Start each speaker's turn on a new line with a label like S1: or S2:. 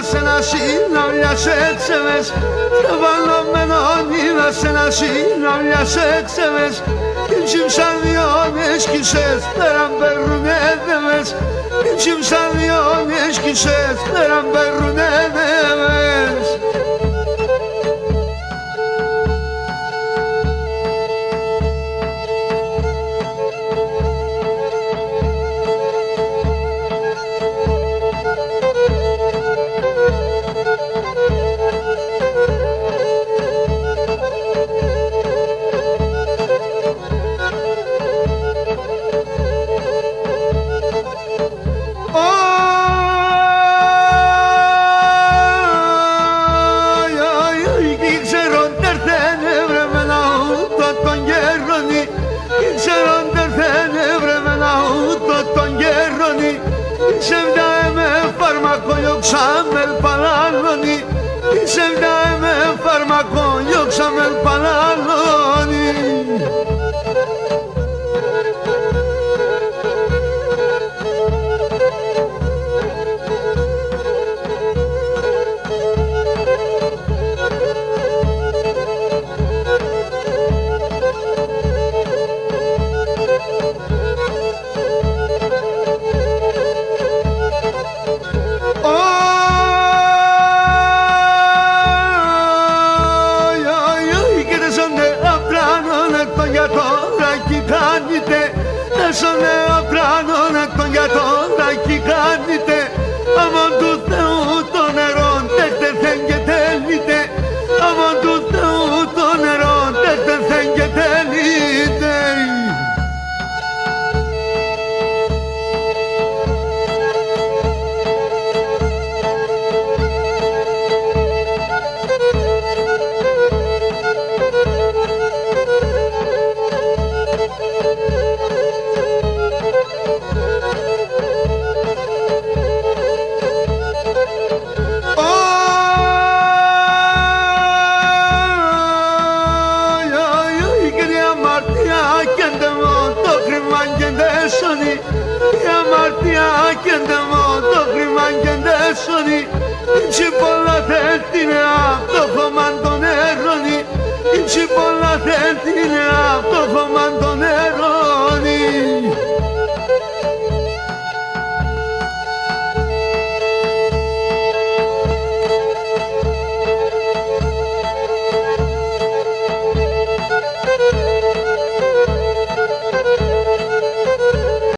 S1: σε ένα συναυλιά σε ξεβες, τραβαλωμένον είδα σε ένα συναυλιά σε ξεβες, κυμψαν δυο νεσκισές, πέραν περρουνε δεβες, κυμψαν δυο νεσκισές, πέραν περρουνε δεβες. Γιώξαμε παλάλωνι, είσαι μια με φάρμακο, γιώξαμε παλάλωνι. Έσωνε απράνωνε τον γιατόρα κι κάνετε, αμον του Θεού το νερό τέχτεθεν και τέλειτε, αμον του Θεού το νερό τέχτεθεν και τέλειτε. Η αμαρτία και ντεμό το χρήμα και ντέσονι,